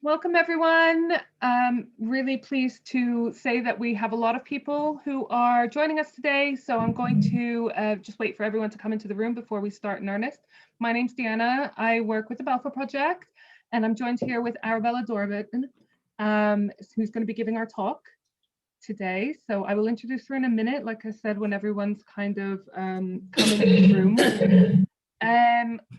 Welcome, everyone. Really pleased to say that we have a lot of people who are joining us today. So I'm going to just wait for everyone to come into the room before we start in earnest. My name's Deanna. I work with the Balfour Project, and I'm joined here with Arabella Dorman, who's going to be giving our talk today. So I will introduce her in a minute, like I said, when everyone's kind of coming into the room.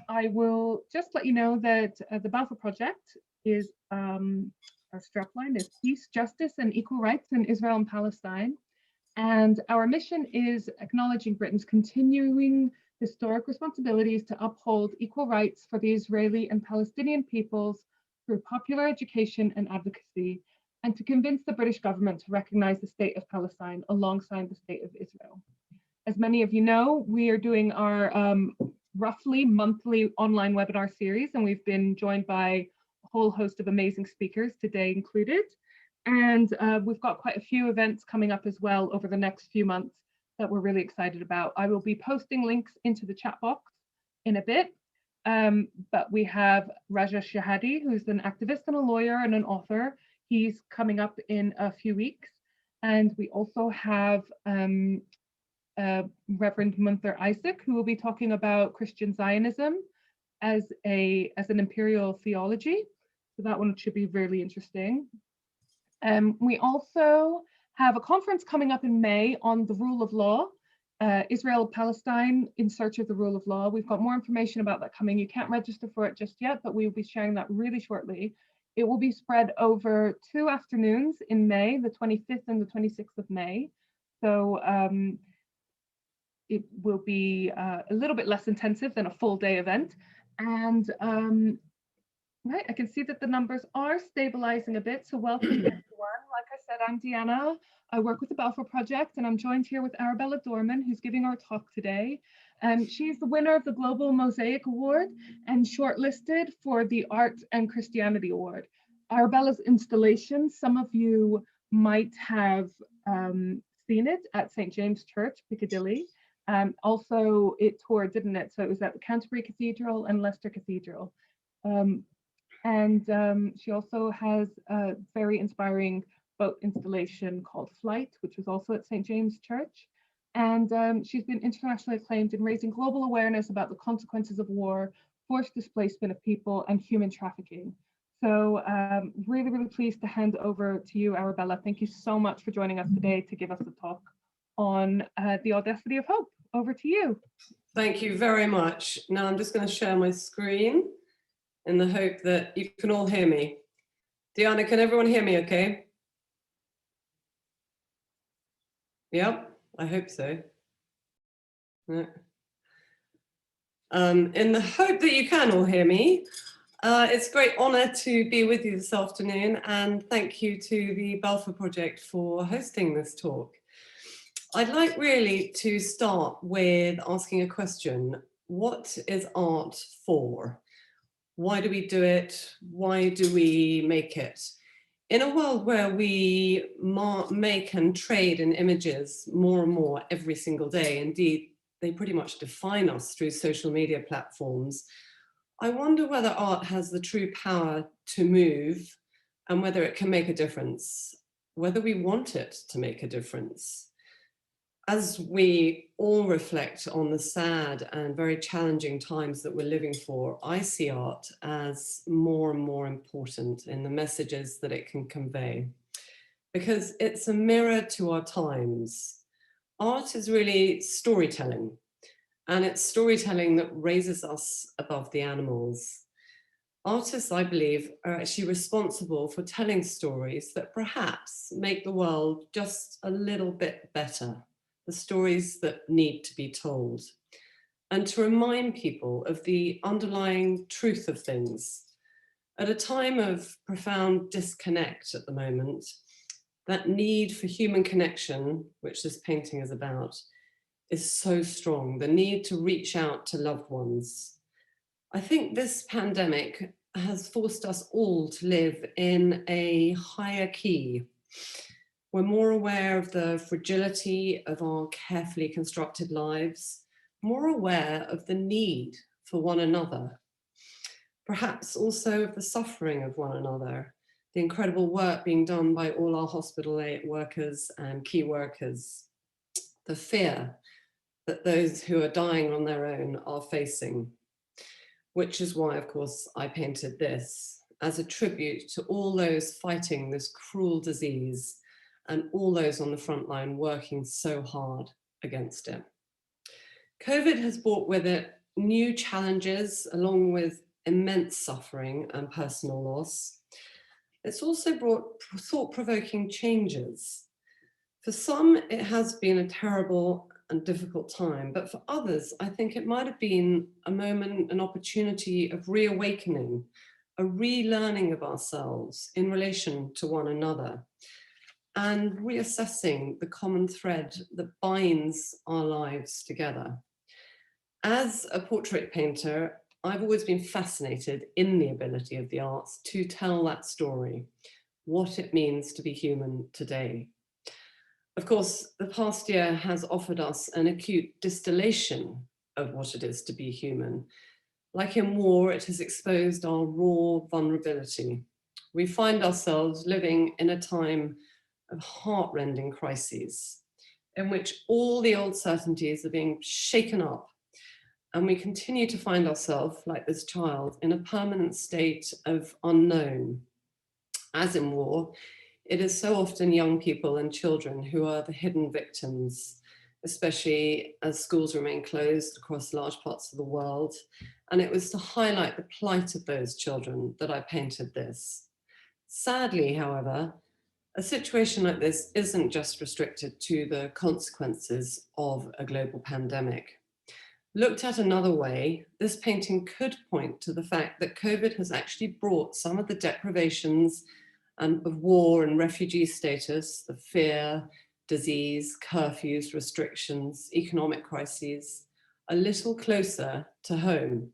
I will just let you know that the Balfour Project is our strapline is peace, justice, and equal rights in Israel and Palestine. And our mission is acknowledging Britain's continuing historic responsibilities to uphold equal rights for the Israeli and Palestinian peoples through popular education and advocacy, and to convince the British government to recognize the state of Palestine alongside the state of Israel. As many of you know, we are doing our roughly monthly online webinar series, and we've been joined by a whole host of amazing speakers, today included. And we've got quite a few events coming up as well over the next few months that we're really excited about. I will be posting links into the chat box in a bit, but we have Raja Shahadi, who's an activist and a lawyer and an author. He's coming up in a few weeks. And we also have Reverend Munther Isaac, who will be talking about Christian Zionism as an imperial theology. So that one should be really interesting. We also have a conference coming up in May on the rule of law, Israel-Palestine in search of the rule of law. We've got more information about that coming. You can't register for it just yet, but we will be sharing that really shortly. It will be spread over 2 afternoons in May, the 25th and the 26th of May. So it will be a little bit less intensive than a full day event. And right, I can see that the numbers are stabilizing a bit. So welcome everyone. Like I said, I'm Deanna. I work with the Balfour Project, and I'm joined here with Arabella Dorman, who's giving our talk today. She's the winner of the Global Mosaic Award and shortlisted for the Art+Christianity Award. Arabella's installation, some of you might have seen it at St. Jamess Church Piccadilly. Also, it toured, didn't it? So it was at the Canterbury Cathedral and Leicester Cathedral. She also has a very inspiring boat installation called Flight, which was also at St. Jamess Church. And she's been internationally acclaimed in raising global awareness about the consequences of war, forced displacement of people, and human trafficking. So really, really pleased to hand over to you, Arabella. Thank you so much for joining us today to give us a talk on the Audacity of Hope. Over to you. Thank you very much. Now I'm just going to share my screen in the hope that you can all hear me. Deanna, can everyone hear me okay? Yep, I hope so. Yeah. In the hope that you can all hear me, it's a great honor to be with you this afternoon, and thank you to the Balfour Project for hosting this talk. I'd like really to start with asking a question. What is art for? Why do we do it? Why do we make it? In a world where we make and trade in images more and more every single day, indeed, they pretty much define us through social media platforms, I wonder whether art has the true power to move and whether it can make a difference, whether we want it to make a difference. As we all reflect on the sad and very challenging times that we're living for, I see art as more and more important in the messages that it can convey, because it's a mirror to our times. Art is really storytelling, and it's storytelling that raises us above the animals. Artists, I believe, are actually responsible for telling stories that perhaps make the world just a little bit better. The stories that need to be told, and to remind people of the underlying truth of things. At a time of profound disconnect at the moment, that need for human connection, which this painting is about, is so strong. The need to reach out to loved ones. I think this pandemic has forced us all to live in a higher key. We're more aware of the fragility of our carefully constructed lives, more aware of the need for one another. perhaps also of the suffering of one another, the incredible work being done by all our hospital workers and key workers, the fear that those who are dying on their own are facing, which is why, of course, I painted this as a tribute to all those fighting this cruel disease and all those on the front line working so hard against it. COVID has brought with it new challenges along with immense suffering and personal loss. It's also brought thought-provoking changes. For some, it has been a terrible and difficult time, but for others, I think it might have been a moment, an opportunity of reawakening, a relearning of ourselves in relation to one another, and reassessing the common thread that binds our lives together. As a portrait painter, I've always been fascinated in the ability of the arts to tell that story, what it means to be human today. Of course, the past year has offered us an acute distillation of what it is to be human. Like in war, it has exposed our raw vulnerability. We find ourselves living in a time of heart-rending crises, in which all the old certainties are being shaken up, and we continue to find ourselves, like this child, in a permanent state of unknown. As in war, it is so often young people and children who are the hidden victims, especially as schools remain closed across large parts of the world. And it was to highlight the plight of those children that I painted this. Sadly, however, a situation like this isn't just restricted to the consequences of a global pandemic. Looked at another way, this painting could point to the fact that COVID has actually brought some of the deprivations of war and refugee status, the fear, disease, curfews, restrictions, economic crises, a little closer to home,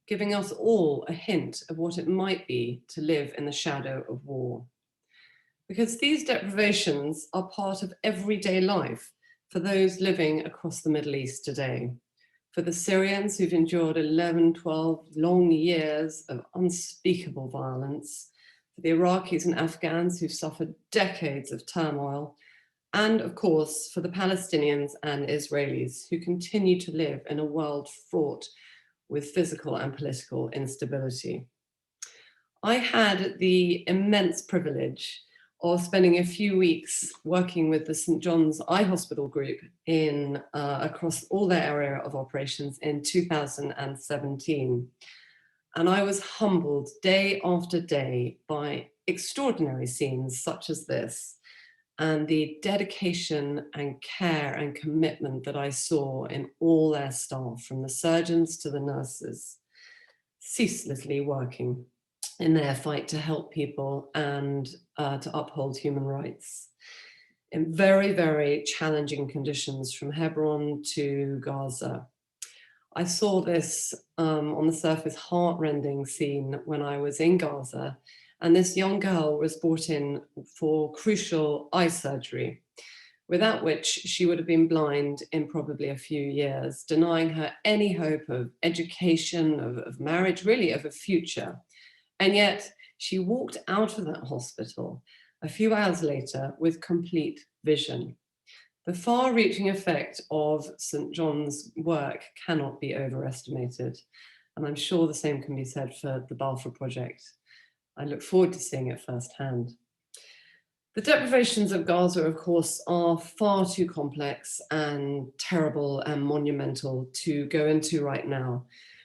giving us all a hint of what it might be to live in the shadow of war. Because these deprivations are part of everyday life for those living across the Middle East today. For the Syrians who've endured 11, 12 long years of unspeakable violence, for the Iraqis and Afghans who've suffered decades of turmoil, and of course, for the Palestinians and Israelis who continue to live in a world fraught with physical and political instability. I had the immense privilege of spending a few weeks working with the St. John's Eye Hospital group in across all their area of operations in 2017. And I was humbled day after day by extraordinary scenes such as this, and the dedication and care and commitment that I saw in all their staff, from the surgeons to the nurses, ceaselessly working in their fight to help people and to uphold human rights in very, very challenging conditions from Hebron to Gaza. I saw this on the surface heart-rending scene when I was in Gaza, and this young girl was brought in for crucial eye surgery, without which she would have been blind in probably a few years, denying her any hope of education, of marriage, really of a future. And yet she walked out of that hospital a few hours later with complete vision. The far-reaching effect of St. John's work cannot be overestimated. And I'm sure the same can be said for the Balfour Project. I look forward to seeing it firsthand. The deprivations of Gaza, of course, are far too complex and terrible and monumental to go into right now.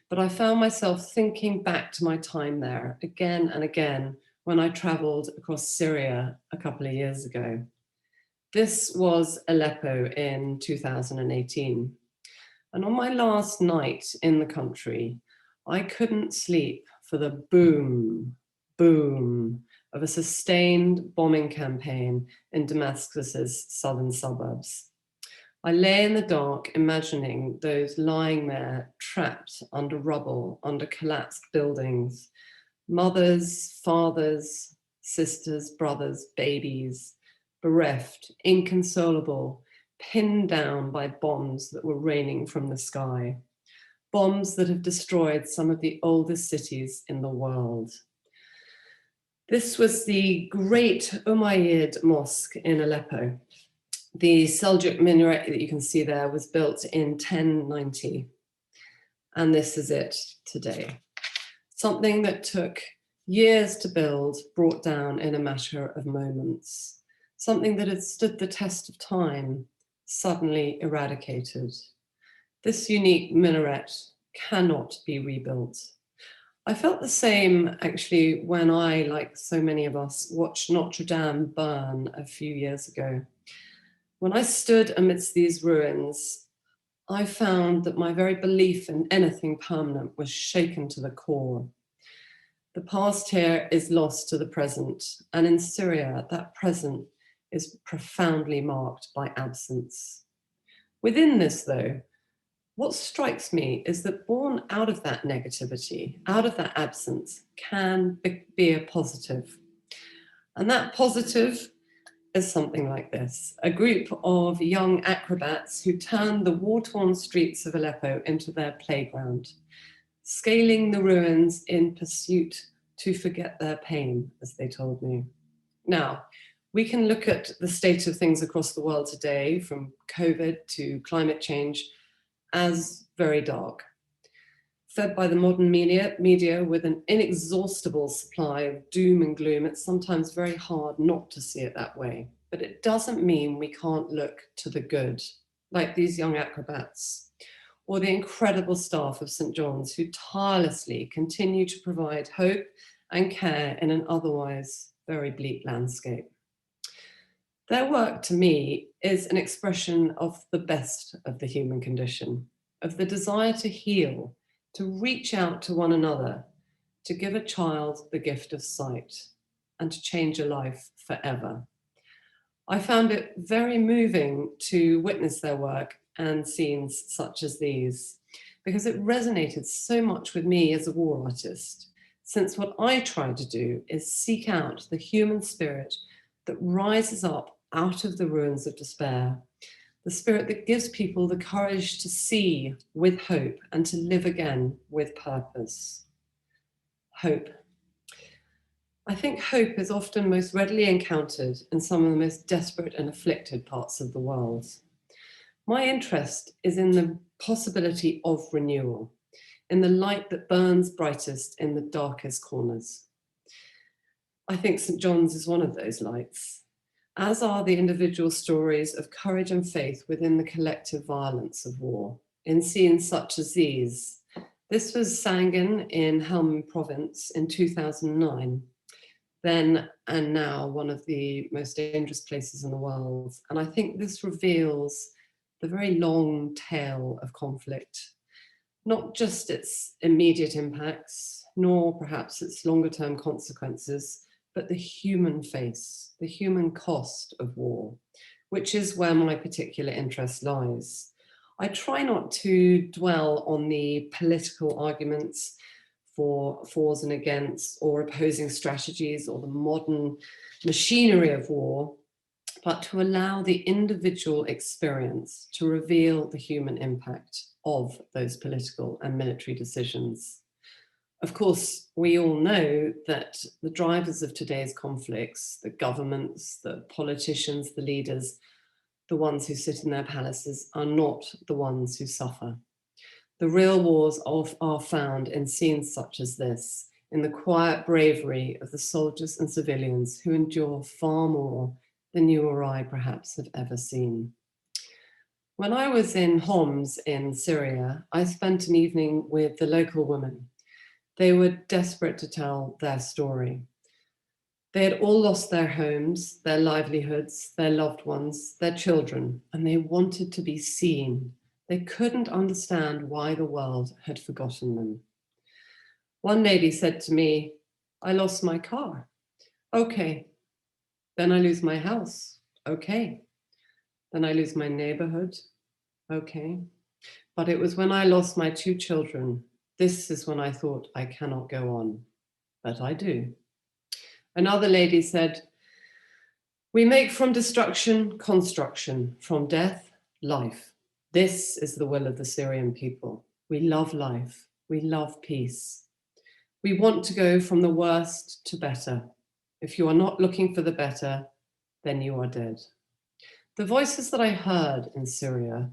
But I found myself thinking back to my time there again and again when I traveled across Syria a couple of years ago. This was Aleppo in 2018. And on my last night in the country, I couldn't sleep for the boom, boom of a sustained bombing campaign in Damascus's southern suburbs. I lay in the dark imagining those lying there trapped under rubble, under collapsed buildings, mothers, fathers, sisters, brothers, babies, bereft, inconsolable, pinned down by bombs that were raining from the sky. bombs that have destroyed some of the oldest cities in the world. This was the great Umayyad Mosque in Aleppo. The Seljuk minaret that you can see there was built in 1090. And this is it today. Something that took years to build, brought down in a matter of moments. Something that had stood the test of time, suddenly eradicated. This unique minaret cannot be rebuilt. I felt the same actually when I, like so many of us, watched Notre Dame burn a few years ago. When I stood amidst these ruins, I found that my very belief in anything permanent was shaken to the core. The past here is lost to the present, and in Syria, that present is profoundly marked by absence. Within this, though, what strikes me is that born out of that negativity, out of that absence, can be a positive. And that positive is something like this: a group of young acrobats who turned the war-torn streets of Aleppo into their playground, scaling the ruins in pursuit to forget their pain, as they told me. Now, we can look at the state of things across the world today, from COVID to climate change, as very dark. Fed by the modern media with an inexhaustible supply of doom and gloom, it's sometimes very hard not to see it that way. But it doesn't mean we can't look to the good, like these young acrobats, or the incredible staff of St. John's who tirelessly continue to provide hope and care in an otherwise very bleak landscape. Their work, to me, is an expression of the best of the human condition, of the desire to heal, to reach out to one another, to give a child the gift of sight, and to change a life forever. I found it very moving to witness their work and scenes such as these, because it resonated so much with me as a war artist, since what I try to do is seek out the human spirit that rises up out of the ruins of despair, the spirit that gives people the courage to see with hope and to live again with purpose. Hope. I think hope is often most readily encountered in some of the most desperate and afflicted parts of the world. My interest is in the possibility of renewal, in the light that burns brightest in the darkest corners. I think St. John's is one of those lights, as are the individual stories of courage and faith within the collective violence of war, in scenes such as these. This was Sangin in Helmand province in 2009, then and now one of the most dangerous places in the world. And I think this reveals the very long tail of conflict, not just its immediate impacts, nor perhaps its longer term consequences, but the human face, the human cost of war, which is where my particular interest lies. I try not to dwell on the political arguments for and against, or opposing strategies, or the modern machinery of war, but to allow the individual experience to reveal the human impact of those political and military decisions. Of course, we all know that the drivers of today's conflicts, the governments, the politicians, the leaders, the ones who sit in their palaces, are not the ones who suffer. The real wars are found in scenes such as this, in the quiet bravery of the soldiers and civilians who endure far more than you or I perhaps have ever seen. When I was in Homs in Syria, I spent an evening with the local women. They were desperate to tell their story. They had all lost their homes, their livelihoods, their loved ones, their children, and they wanted to be seen. They couldn't understand why the world had forgotten them. One lady said to me, "I lost my car." "Okay." "Then I lose my house." "Okay." "Then I lose my neighborhood." "Okay." "But it was when I lost my 2 children. This is when I thought I cannot go on." But I do. Another lady said, "We make from destruction construction, from death life. This is the will of the Syrian people. We love life. We love peace. We want to go from the worst to better. If you are not looking for the better, then you are dead. The voices that I heard in Syria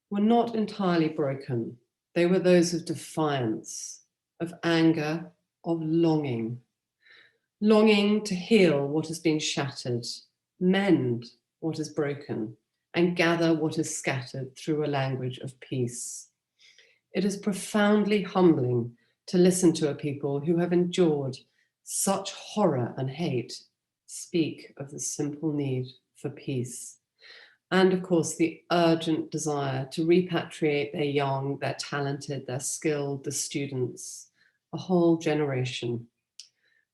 were not entirely broken. They were those of defiance, of anger, of longing. Longing to heal what has been shattered, mend what is broken, and gather what is scattered through a language of peace. It is profoundly humbling to listen to a people who have endured such horror and hate speak of the simple need for peace. And of course, the urgent desire to repatriate their young, their talented, their skilled, the students, a whole generation.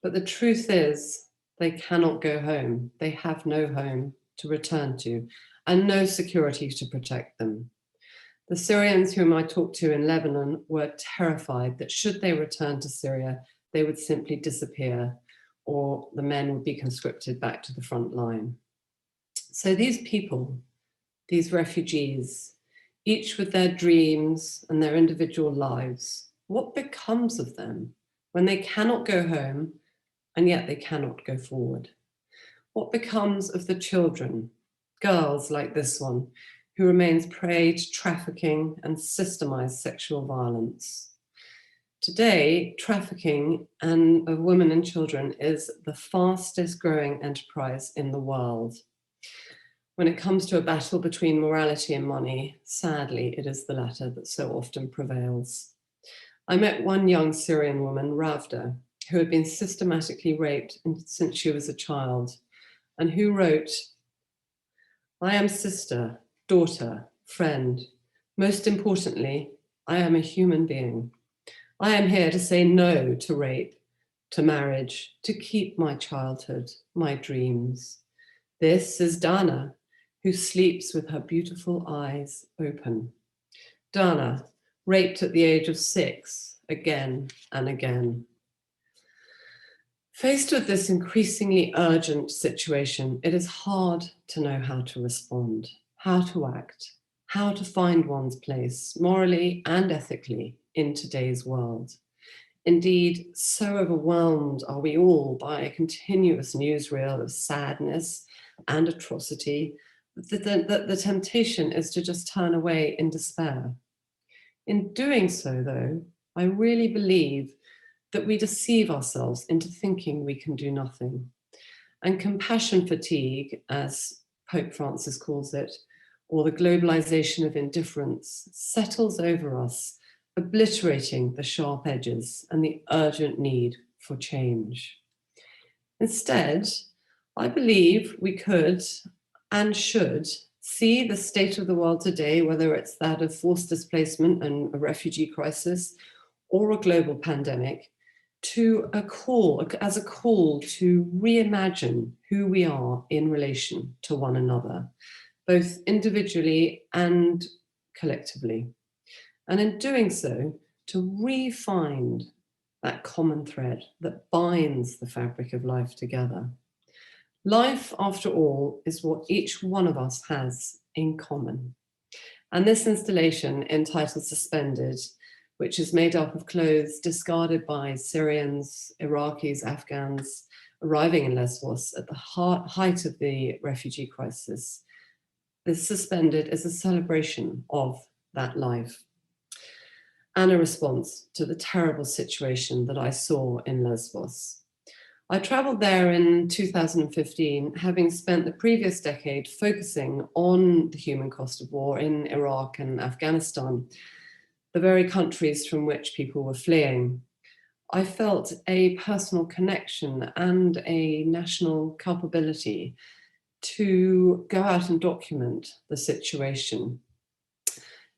But the truth is, they cannot go home. They have no home to return to and no security to protect them. The Syrians whom I talked to in Lebanon were terrified that should they return to Syria, they would simply disappear or the men would be conscripted back to the front line. So these people, these refugees, each with their dreams and their individual lives, what becomes of them when they cannot go home and yet they cannot go forward? What becomes of the children, girls like this one, who remains prey to trafficking and systemized sexual violence? Today, trafficking of women and children is the fastest growing enterprise in the world. When it comes to a battle between morality and money, sadly, it is the latter that so often prevails. I met one young Syrian woman, Ravda, who had been systematically raped since she was a child, and who wrote, "I am sister, daughter, friend. Most importantly, I am a human being. I am here to say no to rape, to marriage, to keep my childhood, my dreams. This is Dana, who sleeps with her beautiful eyes open. Dana, raped at the age of 6, again and again." Faced with this increasingly urgent situation, it is hard to know how to respond, how to act, how to find one's place morally and ethically in today's world. Indeed, so overwhelmed are we all by a continuous newsreel of sadness and atrocity that the temptation is to just turn away in despair. In doing so, though, I really believe that we deceive ourselves into thinking we can do nothing. And compassion fatigue, as Pope Francis calls it, or the globalization of indifference, settles over us, obliterating the sharp edges and the urgent need for change. Instead, I believe we could and should see the state of the world today, whether it's that of forced displacement and a refugee crisis or a global pandemic, as a call to reimagine who we are in relation to one another, both individually and collectively. And in doing so, to re-find that common thread that binds the fabric of life together. Life, after all, is what each one of us has in common. And this installation, entitled Suspended, which is made up of clothes discarded by Syrians, Iraqis, Afghans arriving in Lesbos at the height of the refugee crisis. This Suspended is a celebration of that life and a response to the terrible situation that I saw in Lesbos. I traveled there in 2015, having spent the previous decade focusing on the human cost of war in Iraq and Afghanistan, the very countries from which people were fleeing. I felt a personal connection and a national culpability to go out and document the situation,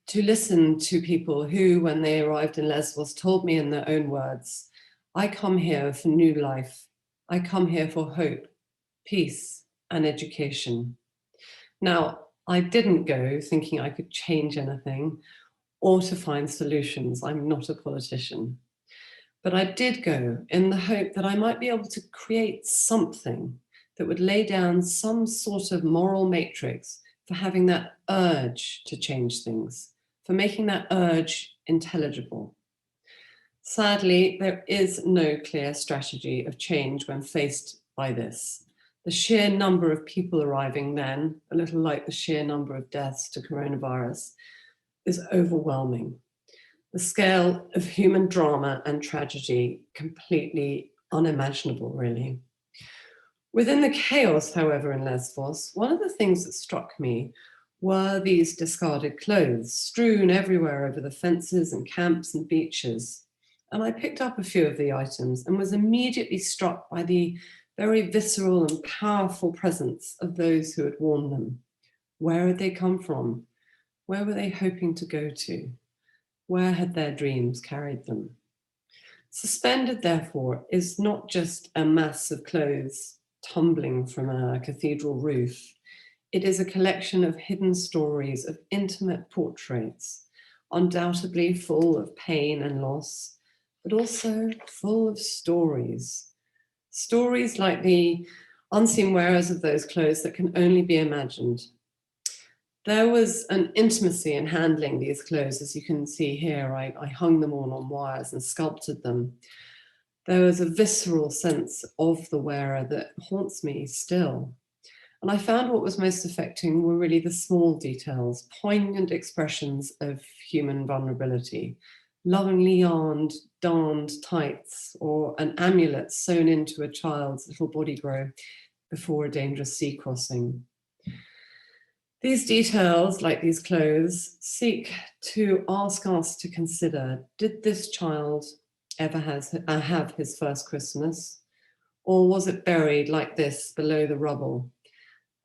to listen to people who, when they arrived in Lesbos, told me in their own words, "I come here for new life. I come here for hope, peace, and education." Now, I didn't go thinking I could change anything or to find solutions. I'm not a politician. But I did go in the hope that I might be able to create something that would lay down some sort of moral matrix for having that urge to change things, for making that urge intelligible. Sadly, there is no clear strategy of change when faced by this. The sheer number of people arriving then, a little like the sheer number of deaths to coronavirus, is overwhelming. The scale of human drama and tragedy, completely unimaginable, really. Within the chaos, however, in Lesbos, one of the things that struck me were these discarded clothes strewn everywhere over the fences and camps and beaches. And I picked up a few of the items and was immediately struck by the very visceral and powerful presence of those who had worn them. Where had they come from? Where were they hoping to go to? Where had their dreams carried them? Suspended, therefore, is not just a mass of clothes tumbling from a cathedral roof. It is a collection of hidden stories, of intimate portraits, undoubtedly full of pain and loss, but also full of stories. Stories like the unseen wearers of those clothes that can only be imagined. There was an intimacy in handling these clothes, as you can see here. I hung them all on wires and sculpted them. There was a visceral sense of the wearer that haunts me still. And I found what was most affecting were really the small details, poignant expressions of human vulnerability, lovingly yarned, darned tights, or an amulet sewn into a child's little body grow before a dangerous sea crossing. These details, like these clothes, seek to ask us to consider, did this child ever have his first Christmas? Or was it buried like this below the rubble?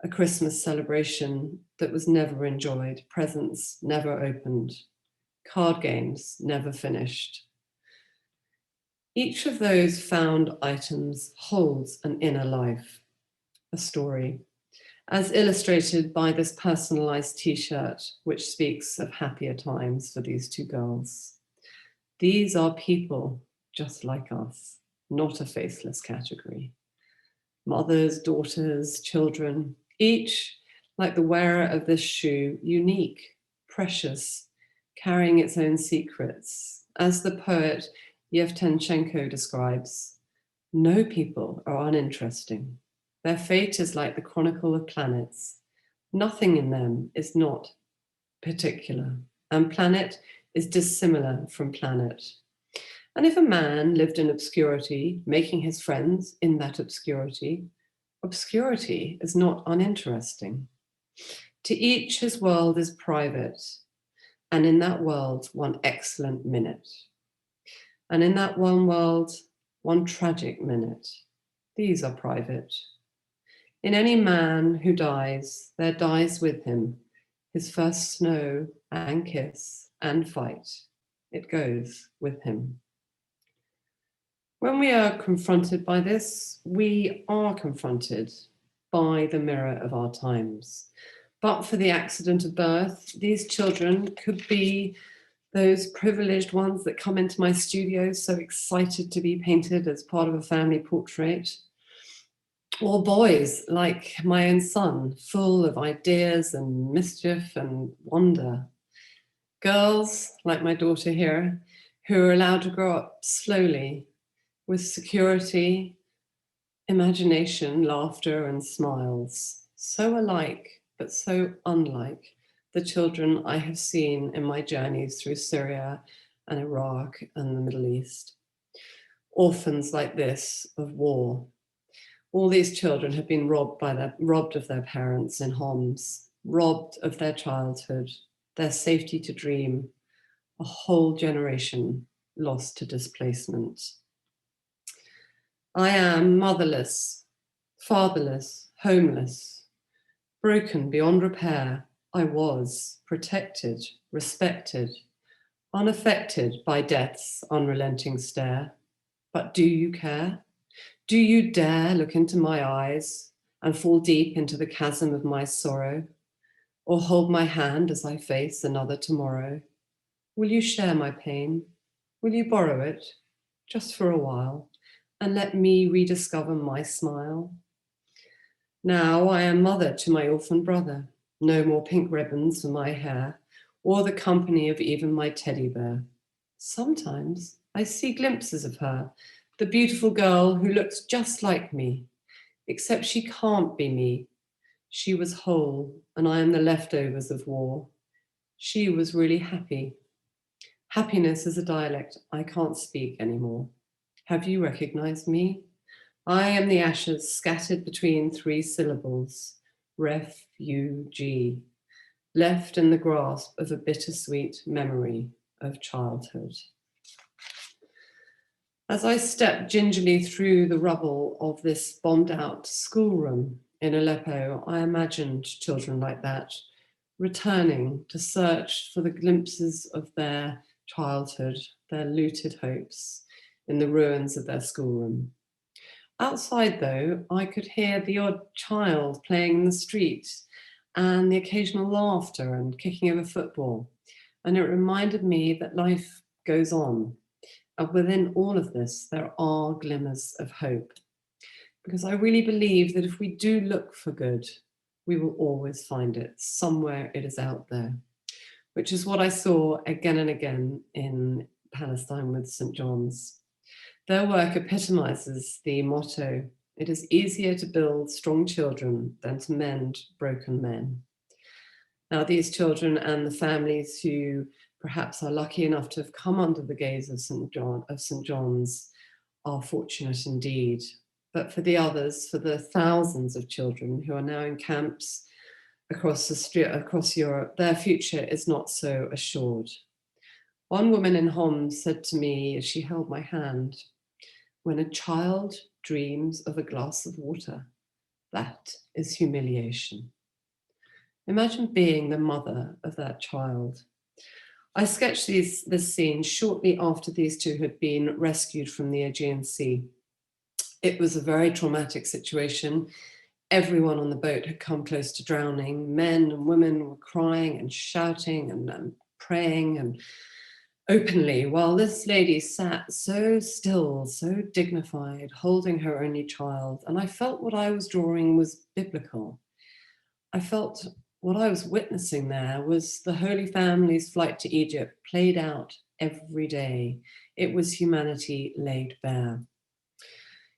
A Christmas celebration that was never enjoyed, presents never opened, card games never finished. Each of those found items holds an inner life, a story, as illustrated by this personalized t-shirt, which speaks of happier times for these two girls. These are people just like us, not a faceless category. Mothers, daughters, children, each, like the wearer of this shoe, unique, precious, carrying its own secrets. As the poet Yevtushchenko describes, no people are uninteresting. Their fate is like the chronicle of planets. Nothing in them is not particular, and planet is dissimilar from planet. And if a man lived in obscurity, making his friends in that obscurity, obscurity is not uninteresting. To each his world is private, and in that world, one excellent minute. And in that one world, one tragic minute. These are private. In any man who dies, there dies with him his first snow and kiss and fight. It goes with him. When we are confronted by this, we are confronted by the mirror of our times. But for the accident of birth, these children could be those privileged ones that come into my studio so excited to be painted as part of a family portrait, or boys like my own son, full of ideas and mischief and wonder. Girls like my daughter here, who are allowed to grow up slowly with security, imagination, laughter, and smiles, so alike but so unlike the children I have seen in my journeys through Syria and Iraq and the Middle East. Orphans like this of war. All these children have been robbed of their parents in Homs, robbed of their childhood, their safety to dream, a whole generation lost to displacement. I am motherless, fatherless, homeless, broken beyond repair. I was protected, respected, unaffected by death's unrelenting stare. But do you care? Do you dare look into my eyes and fall deep into the chasm of my sorrow, or hold my hand as I face another tomorrow? Will you share my pain? Will you borrow it, just for a while, and let me rediscover my smile? Now I am mother to my orphan brother. No more pink ribbons for my hair, or the company of even my teddy bear. Sometimes I see glimpses of her, the beautiful girl who looks just like me, except she can't be me. She was whole, and I am the leftovers of war. She was really happy. Happiness is a dialect I can't speak anymore. Have you recognized me? I am the ashes scattered between 3 syllables, refugee, left in the grasp of a bittersweet memory of childhood. As I stepped gingerly through the rubble of this bombed out schoolroom in Aleppo, I imagined children like that, returning to search for the glimpses of their childhood, their looted hopes in the ruins of their schoolroom. Outside, though, I could hear the odd child playing in the street and the occasional laughter and kicking of a football. And it reminded me that life goes on. And within all of this, there are glimmers of hope. Because I really believe that if we do look for good, we will always find it. Somewhere it is out there, which is what I saw again and again in Palestine with St. John's. Their work epitomizes the motto, it is easier to build strong children than to mend broken men. Now, these children and the families who perhaps are lucky enough to have come under the gaze of St. John's are fortunate indeed. But for the others, for the thousands of children who are now in camps across Europe, their future is not so assured. One woman in Homs said to me as she held my hand, when a child dreams of a glass of water, that is humiliation. Imagine being the mother of that child. I sketched this scene shortly after these two had been rescued from the Aegean Sea. It was a very traumatic situation. Everyone on the boat had come close to drowning. Men and women were crying and shouting and praying and openly, while this lady sat so still, so dignified, holding her only child. And I felt what I was drawing was biblical. I felt what I was witnessing there was the Holy Family's flight to Egypt played out every day. It was humanity laid bare.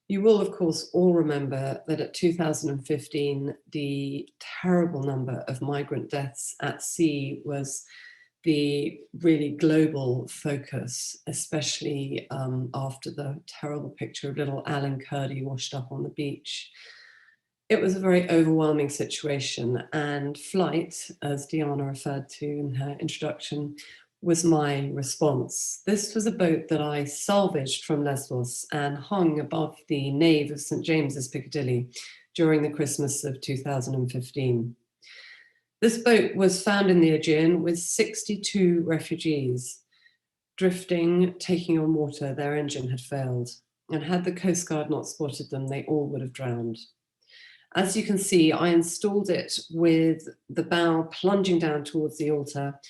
You will, of course, all remember that at 2015, the terrible number of migrant deaths at sea was the really global focus, especially after the terrible picture of little Alan Kurdi washed up on the beach. It was a very overwhelming situation, and flight, as Diana referred to in her introduction, was my response. This was a boat that I salvaged from Lesbos and hung above the nave of St. James's Piccadilly during the Christmas of 2015. This boat was found in the Aegean with 62 refugees. Drifting, taking on water, their engine had failed, and had the Coast Guard not spotted them, they all would have drowned. As you can see, I installed it with the bow plunging down towards the altar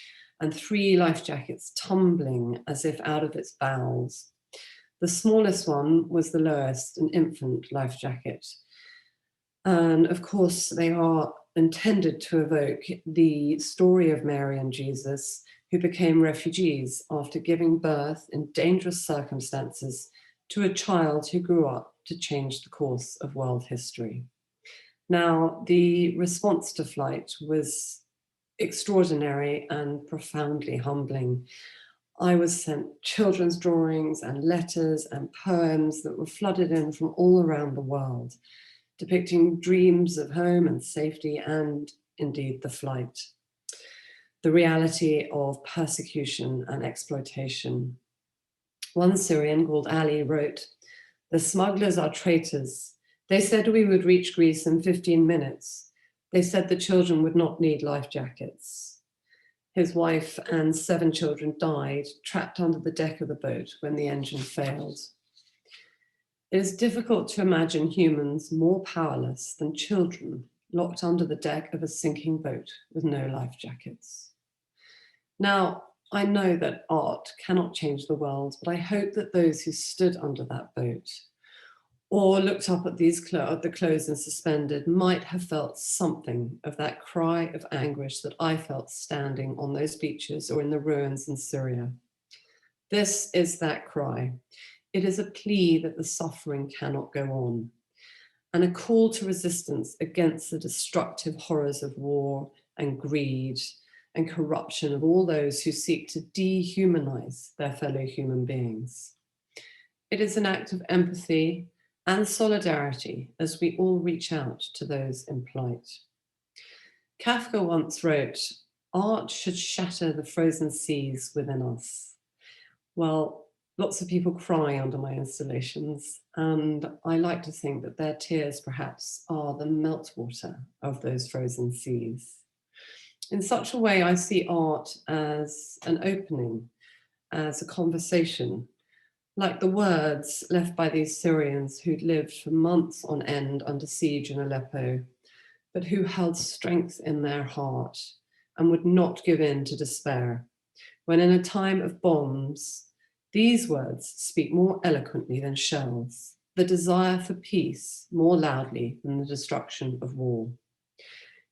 and 3 life jackets tumbling as if out of its bowels. The smallest one was the lowest, an infant life jacket. And of course, they are intended to evoke the story of Mary and Jesus, who became refugees after giving birth in dangerous circumstances to a child who grew up to change the course of world history. Now, the response to flight was extraordinary and profoundly humbling. I was sent children's drawings and letters and poems that were flooded in from all around the world, depicting dreams of home and safety and indeed the flight. The reality of persecution and exploitation. One Syrian called Ali wrote, "The smugglers are traitors. They said we would reach Greece in 15 minutes. They said the children would not need life jackets." His wife and 7 children died, trapped under the deck of the boat when the engine failed. It is difficult to imagine humans more powerless than children locked under the deck of a sinking boat with no life jackets. Now, I know that art cannot change the world, but I hope that those who stood under that boat, or looked up at the clothes and suspended might have felt something of that cry of anguish that I felt standing on those beaches or in the ruins in Syria. This is that cry. It is a plea that the suffering cannot go on, and a call to resistance against the destructive horrors of war and greed and corruption of all those who seek to dehumanize their fellow human beings. It is an act of empathy and solidarity as we all reach out to those in plight. Kafka once wrote, "Art should shatter the frozen seas within us." Well, lots of people cry under my installations, and I like to think that their tears perhaps are the meltwater of those frozen seas. In such a way, I see art as an opening, as a conversation, like the words left by these Syrians who'd lived for months on end under siege in Aleppo, but who held strength in their heart and would not give in to despair, when in a time of bombs, these words speak more eloquently than shells, the desire for peace more loudly than the destruction of war.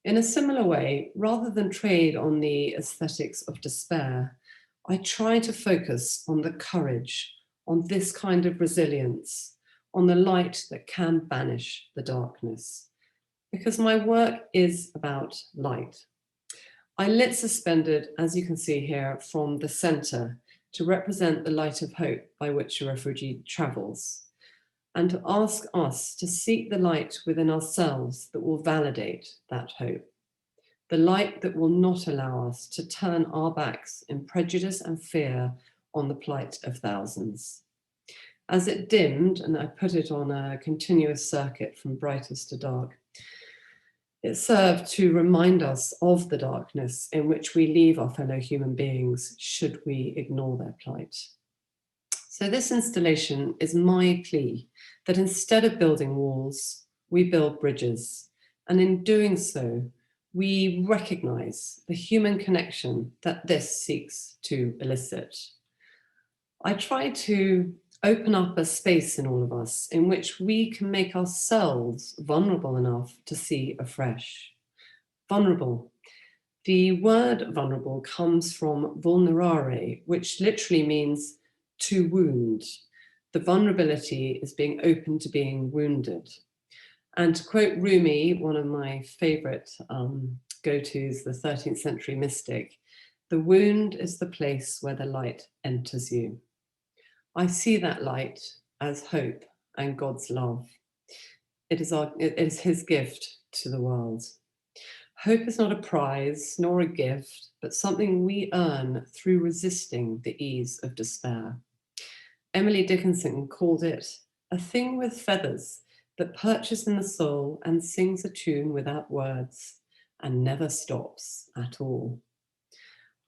In a similar way, rather than trade on the aesthetics of despair, I try to focus on the courage, on this kind of resilience, on the light that can banish the darkness, because my work is about light. I lit suspended, as you can see here, from the center to represent the light of hope by which a refugee travels, and to ask us to seek the light within ourselves that will validate that hope, the light that will not allow us to turn our backs in prejudice and fear on the plight of thousands. As it dimmed, and I put it on a continuous circuit from brightest to dark, it served to remind us of the darkness in which we leave our fellow human beings should we ignore their plight. So this installation is my plea that instead of building walls, we build bridges. And in doing so, we recognize the human connection that this seeks to elicit. I try to open up a space in all of us in which we can make ourselves vulnerable enough to see afresh. Vulnerable. The word vulnerable comes from vulnerare, which literally means to wound. The vulnerability is being open to being wounded. And to quote Rumi, one of my favorite go-tos, the 13th century mystic, the wound is the place where the light enters you. I see that light as hope and God's love. It is his gift to the world. Hope is not a prize nor a gift, but something we earn through resisting the ease of despair. Emily Dickinson called it a thing with feathers that perches in the soul and sings a tune without words and never stops at all.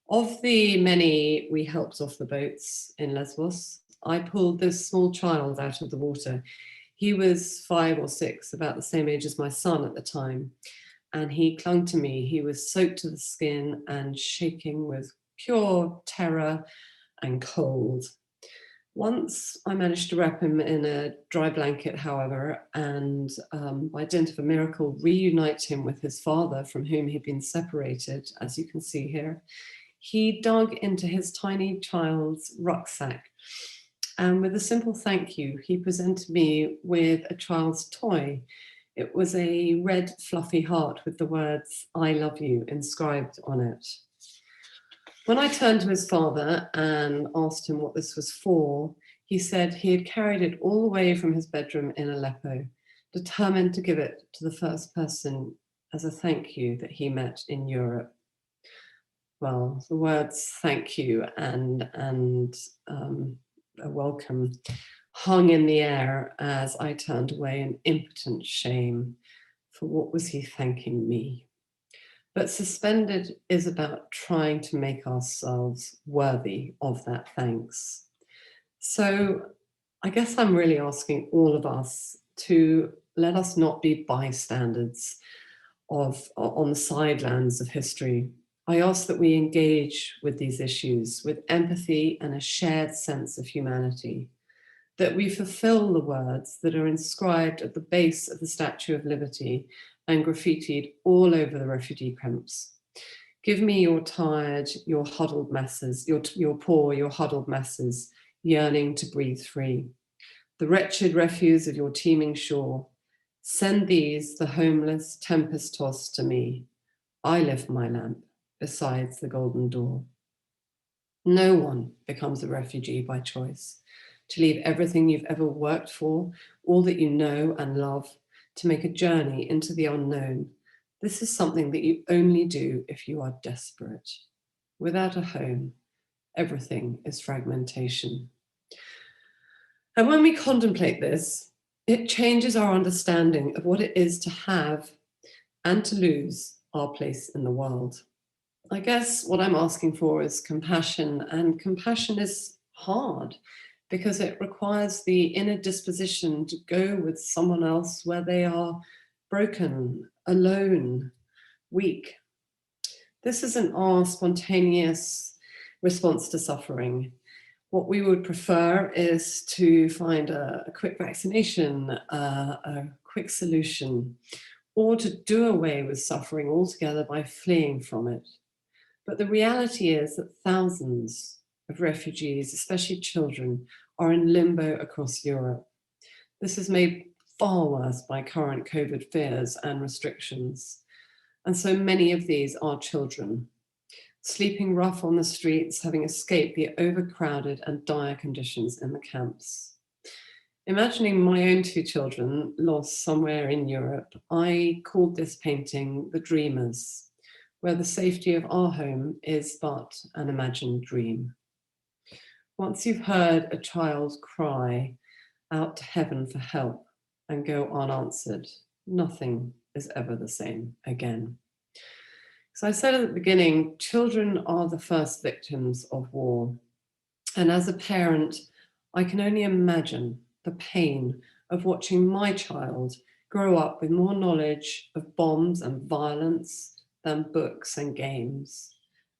Of the many we helped off the boats in Lesbos, I pulled this small child out of the water. He was 5 or 6, about the same age as my son at the time. And he clung to me. He was soaked to the skin and shaking with pure terror and cold. Once I managed to wrap him in a dry blanket, however, and by dint of a miracle, reunite him with his father from whom he'd been separated, as you can see here. He dug into his tiny child's rucksack, and with a simple thank you, he presented me with a child's toy. It was a red fluffy heart with the words, "I love you," inscribed on it. When I turned to his father and asked him what this was for, he said he had carried it all the way from his bedroom in Aleppo, determined to give it to the first person as a thank you that he met in Europe. Well, the words thank you and a welcome hung in the air as I turned away in impotent shame. For what was he thanking me? But suspended is about trying to make ourselves worthy of that thanks. So I guess I'm really asking all of us to let us not be bystanders on the sidelines of history. I ask that we engage with these issues with empathy and a shared sense of humanity, that we fulfill the words that are inscribed at the base of the Statue of Liberty and graffitied all over the refugee camps. Give me your tired, your huddled masses, your poor, your huddled masses, yearning to breathe free. The wretched refuse of your teeming shore. Send these, the homeless, tempest-tossed, to me. I lift my lamp besides the golden door. No one becomes a refugee by choice. To leave everything you've ever worked for, all that you know and love, to make a journey into the unknown. This is something that you only do if you are desperate. Without a home, everything is fragmentation. And when we contemplate this, it changes our understanding of what it is to have and to lose our place in the world. I guess what I'm asking for is compassion, and compassion is hard because it requires the inner disposition to go with someone else where they are broken, alone, weak. This isn't our spontaneous response to suffering. What we would prefer is to find a quick vaccination, a quick solution, or to do away with suffering altogether by fleeing from it. But the reality is that thousands of refugees, especially children, are in limbo across Europe. This is made far worse by current COVID fears and restrictions. And so many of these are children, sleeping rough on the streets, having escaped the overcrowded and dire conditions in the camps. Imagining my own two children lost somewhere in Europe, I called this painting The Dreamers, where the safety of our home is but an imagined dream. Once you've heard a child cry out to heaven for help and go unanswered, nothing is ever the same again. So I said at the beginning, children are the first victims of war. And as a parent, I can only imagine the pain of watching my child grow up with more knowledge of bombs and violence than books and games,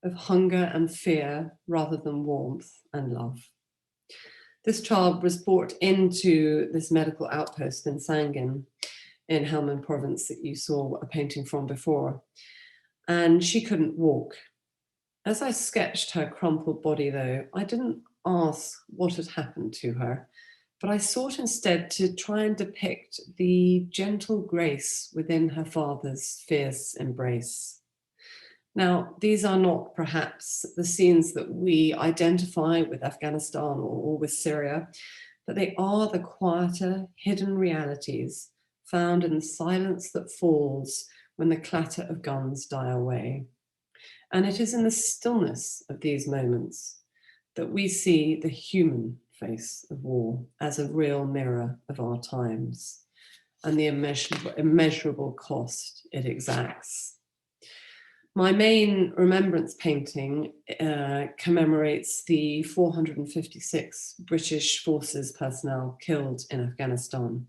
of hunger and fear rather than warmth and love. This child was brought into this medical outpost in Sangin in Helmand province that you saw a painting from before, and she couldn't walk. As I sketched her crumpled body though, I didn't ask what had happened to her, but I sought instead to try and depict the gentle grace within her father's fierce embrace. Now, these are not perhaps the scenes that we identify with Afghanistan or with Syria, but they are the quieter, hidden realities found in the silence that falls when the clatter of guns die away. And it is in the stillness of these moments that we see the human face of war as a real mirror of our times and the immeasurable cost it exacts. My main remembrance painting commemorates the 456 British forces personnel killed in Afghanistan.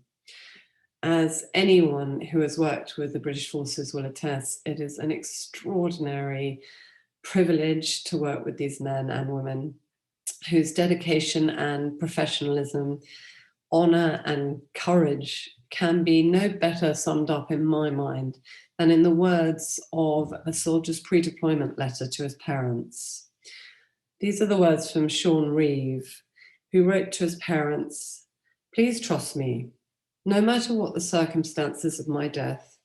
As anyone who has worked with the British forces will attest, it is an extraordinary privilege to work with these men and women whose dedication and professionalism, honor and courage can be no better summed up in my mind than in the words of a soldier's pre-deployment letter to his parents. These are the words from Sean Reeve, who wrote to his parents, "Please trust me, no matter what the circumstances of my death,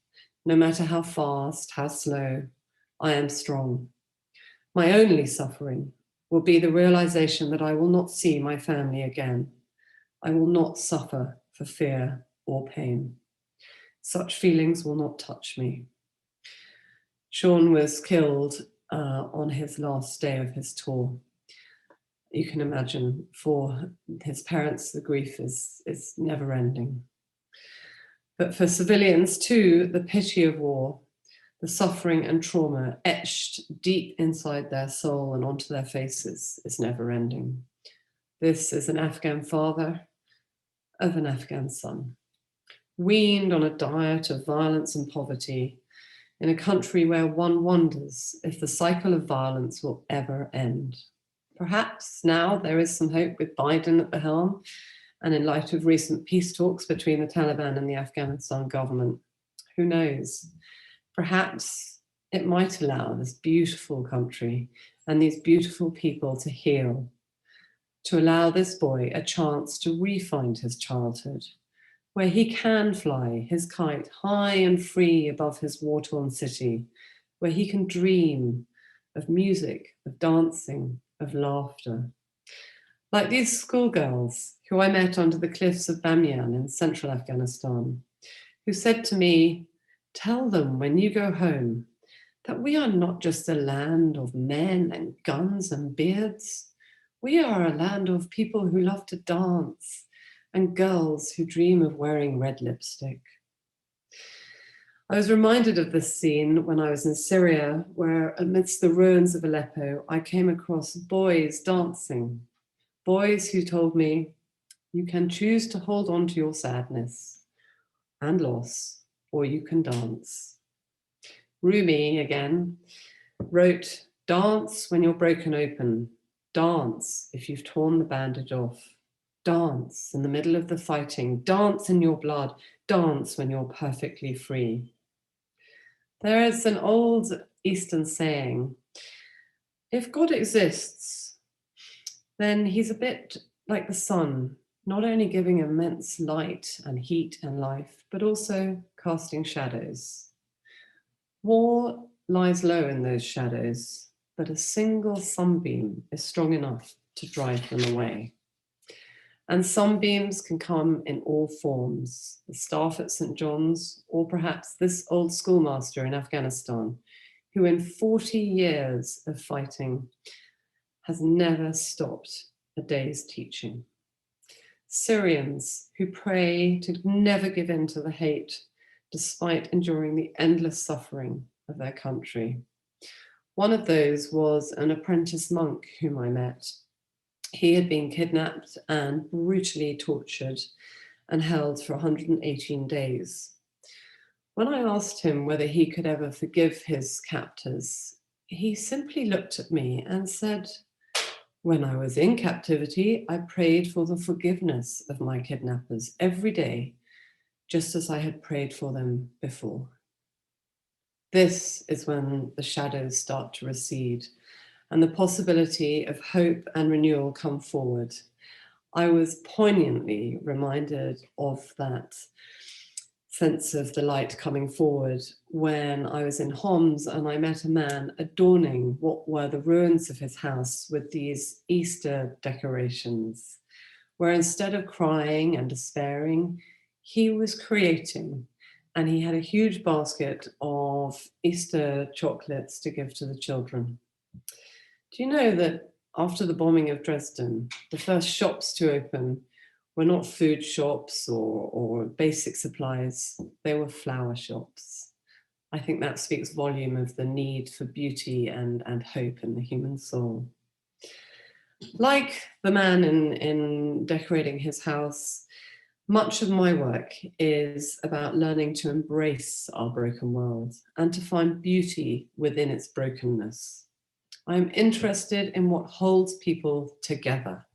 no matter how fast, how slow, I am strong. My only suffering will be the realization that I will not see my family again. I will not suffer for fear or pain. Such feelings will not touch me." Sean was killed on his last day of his tour. You can imagine for his parents, the grief is never ending. But for civilians too, the pity of war, the suffering and trauma etched deep inside their soul and onto their faces is never ending. This is an Afghan father of an Afghan son, weaned on a diet of violence and poverty in a country where one wonders if the cycle of violence will ever end. Perhaps now there is some hope with Biden at the helm And in light of recent peace talks between the Taliban and the Afghanistan government, who knows? Perhaps it might allow this beautiful country and these beautiful people to heal, to allow this boy a chance to re-find his childhood, where he can fly his kite high and free above his war-torn city, where he can dream of music, of dancing, of laughter. Like these schoolgirls who I met under the cliffs of Bamiyan in central Afghanistan, who said to me, "Tell them when you go home that we are not just a land of men and guns and beards. We are a land of people who love to dance and girls who dream of wearing red lipstick." I was reminded of this scene when I was in Syria, where amidst the ruins of Aleppo, I came across boys dancing, boys who told me, "You can choose to hold on to your sadness and loss, or you can dance." Rumi, again, wrote, "Dance when you're broken open. Dance if you've torn the bandage off. Dance in the middle of the fighting. Dance in your blood. Dance when you're perfectly free." There is an old Eastern saying, if God exists, then he's a bit like the sun, not only giving immense light and heat and life, but also casting shadows. War lies low in those shadows, but a single sunbeam is strong enough to drive them away. And sunbeams can come in all forms, the staff at St. John's, or perhaps this old schoolmaster in Afghanistan, who in 40 years of fighting has never stopped a day's teaching. Syrians who pray to never give in to the hate, despite enduring the endless suffering of their country. One of those was an apprentice monk whom I met. He had been kidnapped and brutally tortured and held for 118 days. When I asked him whether he could ever forgive his captors, he simply looked at me and said, "When I was in captivity, I prayed for the forgiveness of my kidnappers every day, just as I had prayed for them before." This is when the shadows start to recede and the possibility of hope and renewal come forward. I was poignantly reminded of that sense of the light coming forward when I was in Homs and I met a man adorning what were the ruins of his house with these Easter decorations, where instead of crying and despairing, he was creating, and he had a huge basket of Easter chocolates to give to the children. Do you know that after the bombing of Dresden, the first shops to open were not food shops or basic supplies, they were flower shops. I think that speaks volume of the need for beauty and hope in the human soul. Like the man in decorating his house, much of my work is about learning to embrace our broken world and to find beauty within its brokenness. I'm interested in what holds people together,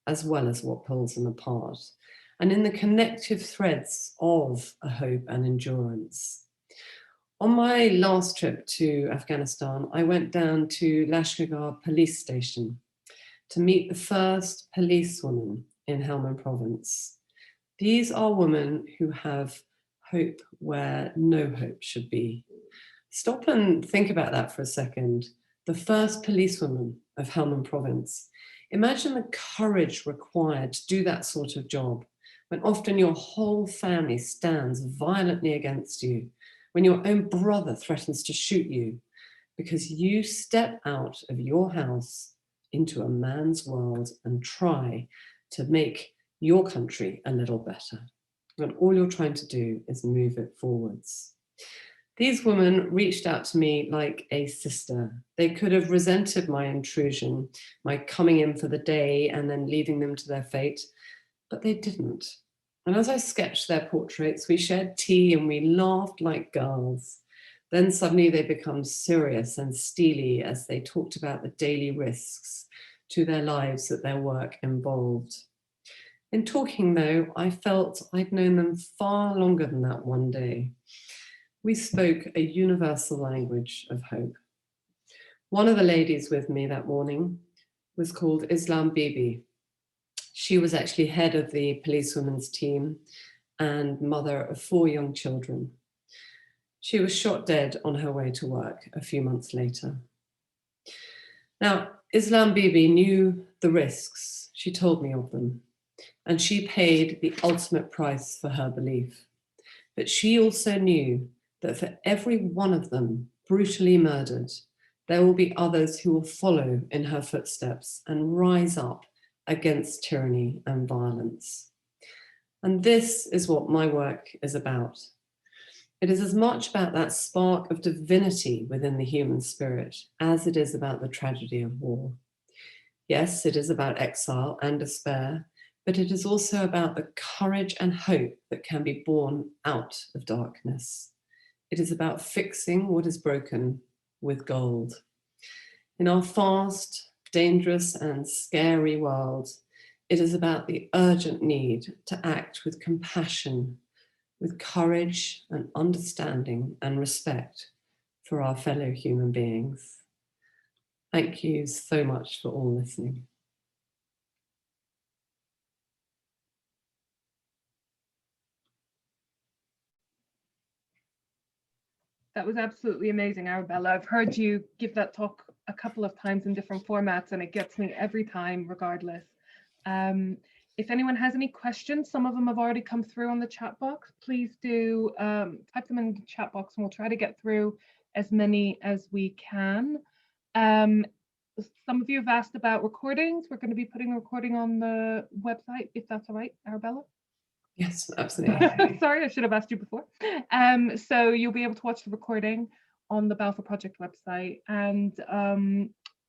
as well as what pulls them apart, and in the connective threads of a hope and endurance. On my last trip to Afghanistan, I went down to Lashkargah police station to meet the first policewoman in Helmand province. These are women who have hope where no hope should be. Stop and think about that for a second. The first policewoman of Helmand province. Imagine the courage required to do that sort of job, when often your whole family stands violently against you, when your own brother threatens to shoot you, because you step out of your house into a man's world and try to make your country a little better, when all you're trying to do is move it forwards. These women reached out to me like a sister. They could have resented my intrusion, my coming in for the day and then leaving them to their fate, but they didn't. And as I sketched their portraits, we shared tea and we laughed like girls. Then suddenly they become serious and steely as they talked about the daily risks to their lives that their work involved. In talking, though, I felt I'd known them far longer than that one day. We spoke a universal language of hope. One of the ladies with me that morning was called Bibi. She was actually head of the policewomen's team and mother of 4 young children. She was shot dead on her way to work a few months later. Now, Bibi knew the risks. She told me of them, and she paid the ultimate price for her belief. But she also knew that for every one of them brutally murdered, there will be others who will follow in her footsteps and rise up against tyranny and violence. And this is what my work is about. It is as much about that spark of divinity within the human spirit as it is about the tragedy of war. Yes, it is about exile and despair, but it is also about the courage and hope that can be born out of darkness. It is about fixing what is broken with gold. In our fast, dangerous, and scary world, it is about the urgent need to act with compassion, with courage and understanding and respect for our fellow human beings. Thank you so much for all listening. That was absolutely amazing, Arabella. I've heard you give that talk a couple of times in different formats, and it gets me every time, regardless. If anyone has any questions, some of them have already come through on the chat box. Please do type them in the chat box, and we'll try to get through as many as we can. Some of you have asked about recordings. We're going to be putting a recording on the website, if that's all right, Arabella. Yes, absolutely. Sorry, I should have asked you before. So you'll be able to watch the recording on the Balfour Project website, and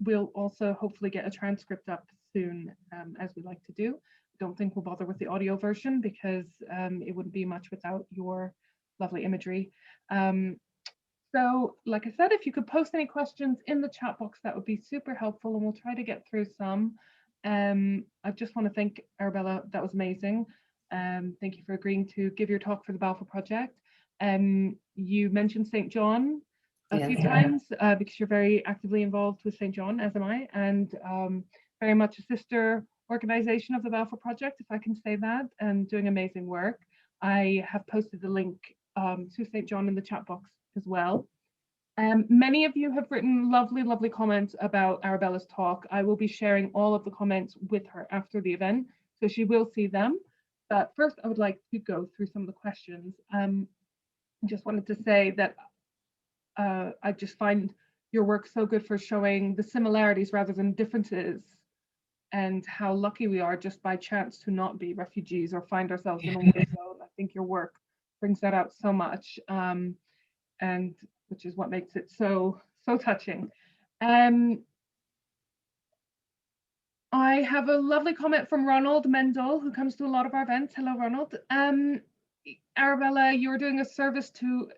we'll also hopefully get a transcript up soon, as we like to do. Don't think we'll bother with the audio version because it wouldn't be much without your lovely imagery. So like I said, if you could post any questions in the chat box, that would be super helpful, and we'll try to get through some. I just want to thank Arabella. That was amazing. Thank you for agreeing to give your talk for the Balfour Project. You mentioned St. John a few times because you're very actively involved with St. John, as am I, and very much a sister organization of the Balfour Project, if I can say that, and doing amazing work. I have posted the link to St. John in the chat box as well. Many of you have written lovely, lovely comments about Arabella's talk. I will be sharing all of the comments with her after the event, so she will see them. But first, I would like to go through some of the questions. I just wanted to say that I just find your work so good for showing the similarities rather than differences, and how lucky we are just by chance to not be refugees or find ourselves in a war zone. I think your work brings that out so much, and which is what makes it so touching. I have a lovely comment from Ronald Mendel, who comes to a lot of our events. Hello, Ronald. Arabella, you're doing a service to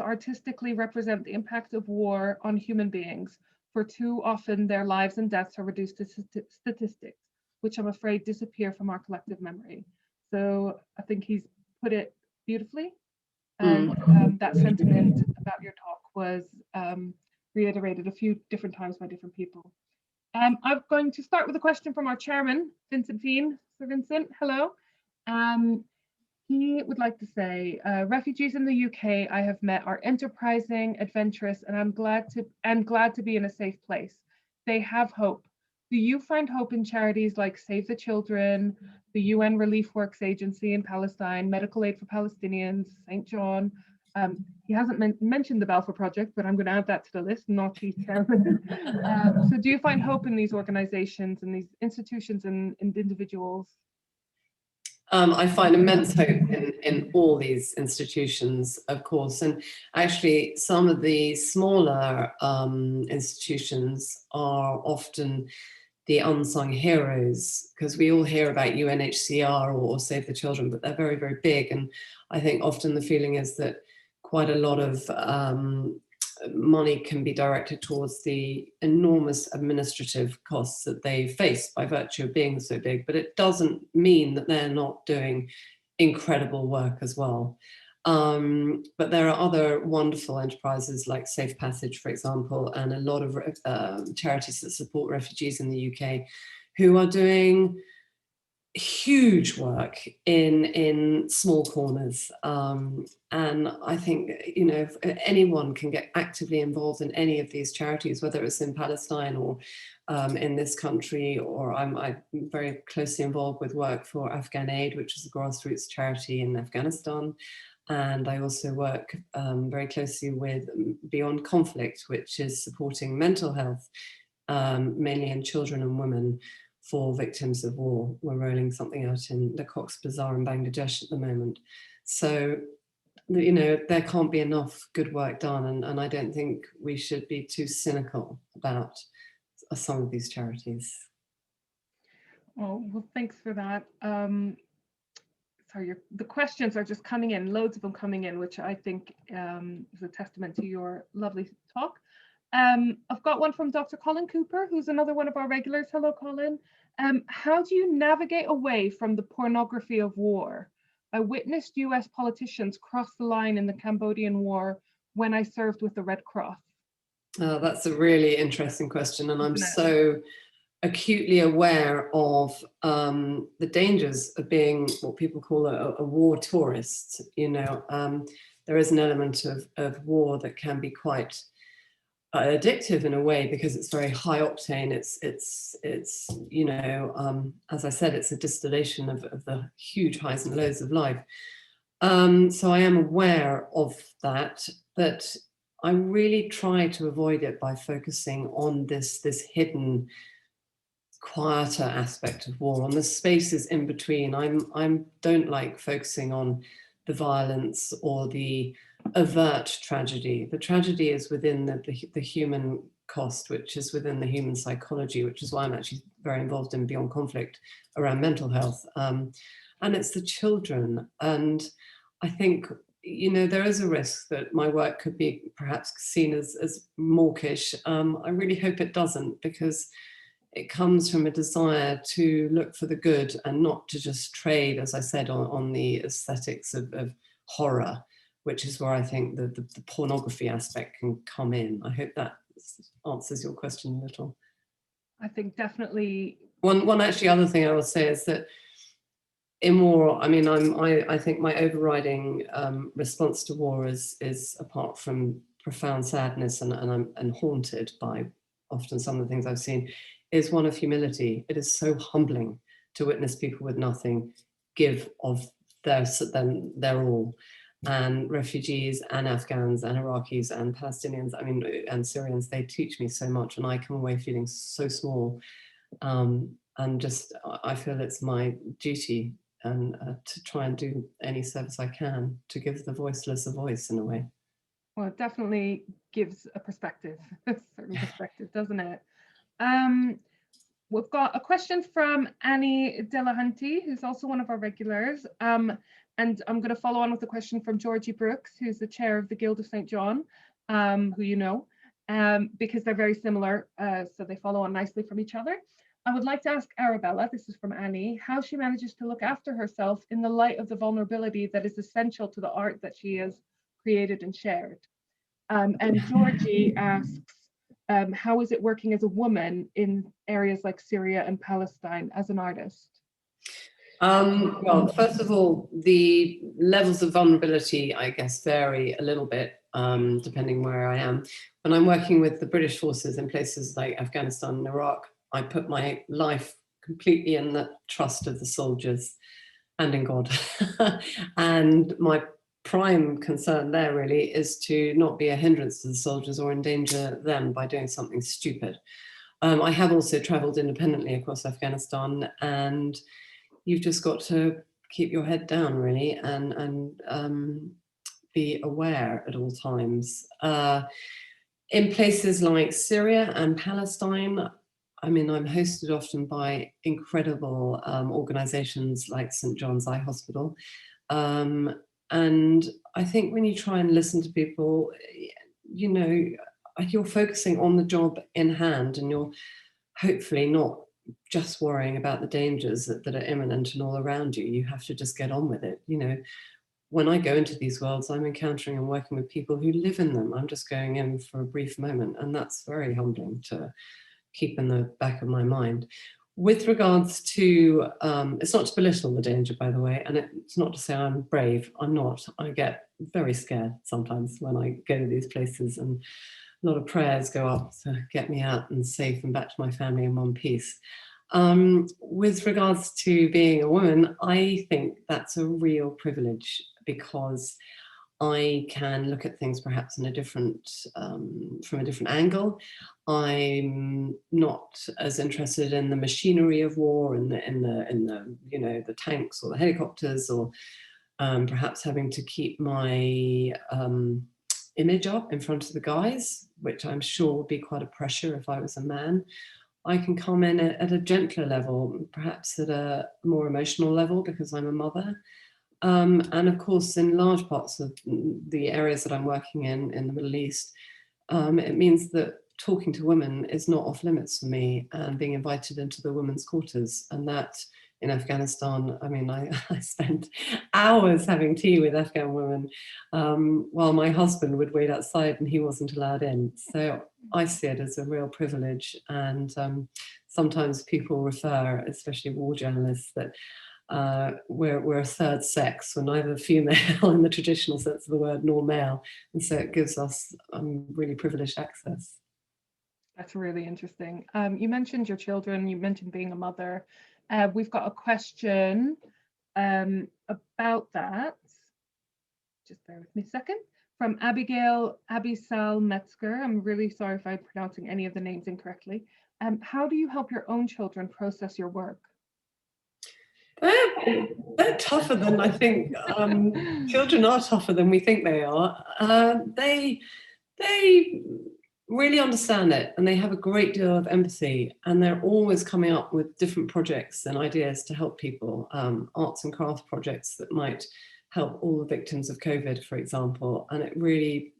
artistically represent the impact of war on human beings, for too often their lives and deaths are reduced to statistics, which I'm afraid disappear from our collective memory. So I think he's put it beautifully, and that sentiment about your talk was reiterated a few different times by different people. I'm going to start with a question from our chairman, Vincent Fien. Sir Vincent, hello. He would like to say, refugees in the UK I have met are enterprising, adventurous, and I'm glad to be in a safe place. They have hope. Do you find hope in charities like Save the Children, the UN Relief Works Agency in Palestine, Medical Aid for Palestinians, St. John? He hasn't mentioned the Balfour Project, but I'm going to add that to the list, naughty chairman. So do you find hope in these organizations and these institutions and individuals? I find immense hope in all these institutions, of course, and actually some of the smaller institutions are often the unsung heroes, because we all hear about UNHCR or Save the Children, but they're very, very big. And I think often the feeling is that quite a lot of money can be directed towards the enormous administrative costs that they face by virtue of being so big, but it doesn't mean that they're not doing incredible work as well. But there are other wonderful enterprises like Safe Passage, for example, and a lot of charities that support refugees in the UK who are doing huge work in small corners. And I think, you know, if anyone can get actively involved in any of these charities, whether it's in Palestine or in this country, or I'm very closely involved with work for Afghan Aid, which is a grassroots charity in Afghanistan. And I also work very closely with Beyond Conflict, which is supporting mental health, mainly in children and women, for victims of war. We're rolling something out in the Cox's Bazar in Bangladesh at the moment. So, you know, there can't be enough good work done, and I don't think we should be too cynical about some of these charities. Well, thanks for that. Sorry, the questions are just coming in, loads of them coming in, which I think is a testament to your lovely talk. I've got one from Dr. Colin Cooper, who's another one of our regulars. Hello, Colin. How do you navigate away from the pornography of war? I witnessed US politicians cross the line in the Cambodian War when I served with the Red Cross. That's a really interesting question, and I'm so acutely aware of the dangers of being what people call a war tourist. You know, there is an element of war that can be quite addictive in a way, because it's very high octane. It's you know, as I said, it's a distillation of the huge highs and lows of life. So I am aware of that, but I really try to avoid it by focusing on this hidden, quieter aspect of war, on the spaces in between. I don't like focusing on the violence or the overt tragedy. The tragedy is within the human cost, which is within the human psychology, which is why I'm actually very involved in Beyond Conflict around mental health. And it's the children. And I think, you know, there is a risk that my work could be perhaps seen as mawkish. I really hope it doesn't, because it comes from a desire to look for the good and not to just trade, as I said, on the aesthetics of horror, which is where I think the pornography aspect can come in. I hope that answers your question a little. I think definitely. One actually other thing I will say is that in war, I mean, I think my overriding response to war is apart from profound sadness and I'm haunted by often some of the things I've seen, is one of humility. It is so humbling to witness people with nothing give of their all. And refugees and Afghans and Iraqis and Palestinians, I mean, and Syrians, they teach me so much, and I come away feeling so small. And just, I feel it's my duty and to try and do any service I can to give the voiceless a voice in a way. Well, it definitely gives a perspective, a certain perspective, doesn't it? We've got a question from Annie Delahunty, who's also one of our regulars. And I'm going to follow on with a question from Georgie Brooks, who's the chair of the Guild of St. John, who you know, because they're very similar, so they follow on nicely from each other. I would like to ask Arabella, this is from Annie, how she manages to look after herself in the light of the vulnerability that is essential to the art that she has created and shared. And Georgie asks, how is it working as a woman in areas like Syria and Palestine as an artist? Well, first of all, the levels of vulnerability, I guess, vary a little bit depending where I am. When I'm working with the British forces in places like Afghanistan and Iraq, I put my life completely in the trust of the soldiers and in God. And my prime concern there really is to not be a hindrance to the soldiers or endanger them by doing something stupid. I have also traveled independently across Afghanistan, and you've just got to keep your head down really and be aware at all times. In places like Syria and Palestine, I mean, I'm hosted often by incredible organizations like St. John's Eye Hospital. And I think when you try and listen to people, you know, you're focusing on the job in hand, and you're hopefully not just worrying about the dangers that are imminent and all around you. You have to just get on with it. You know, when I go into these worlds, I'm encountering and working with people who live in them. I'm just going in for a brief moment, and that's very humbling to keep in the back of my mind. With regards to, it's not to belittle the danger, by the way, and it's not to say I'm brave. I'm not. I get very scared sometimes when I go to these places, and a lot of prayers go up to get me out and safe and back to my family in one piece. With regards to being a woman, I think that's a real privilege, because I can look at things perhaps in a different, from a different angle. I'm not as interested in the machinery of war and the you know, the tanks or the helicopters, or perhaps having to keep my image up in front of the guys, which I'm sure would be quite a pressure if I was a man. I can come in at a gentler level, perhaps at a more emotional level, because I'm a mother. And of course, in large parts of the areas that I'm working in the Middle East, it means that talking to women is not off limits for me, and being invited into the women's quarters. And that in Afghanistan, I mean, I spent hours having tea with Afghan women, while my husband would wait outside and he wasn't allowed in. So I see it as a real privilege. And sometimes people refer, especially war journalists, that we're a third sex. We're neither female in the traditional sense of the word nor male, and so it gives us really privileged access. That's really interesting. You mentioned your children, you mentioned being a mother. We've got a question about that. Just bear with me a second. From Abigail Abisal Metzger. I'm really sorry if I'm pronouncing any of the names incorrectly. How do you help your own children process your work? They're tougher than I think. Children are tougher than we think they are. They really understand it, and they have a great deal of empathy, and they're always coming up with different projects and ideas to help people, arts and crafts projects that might help all the victims of COVID, for example. And it really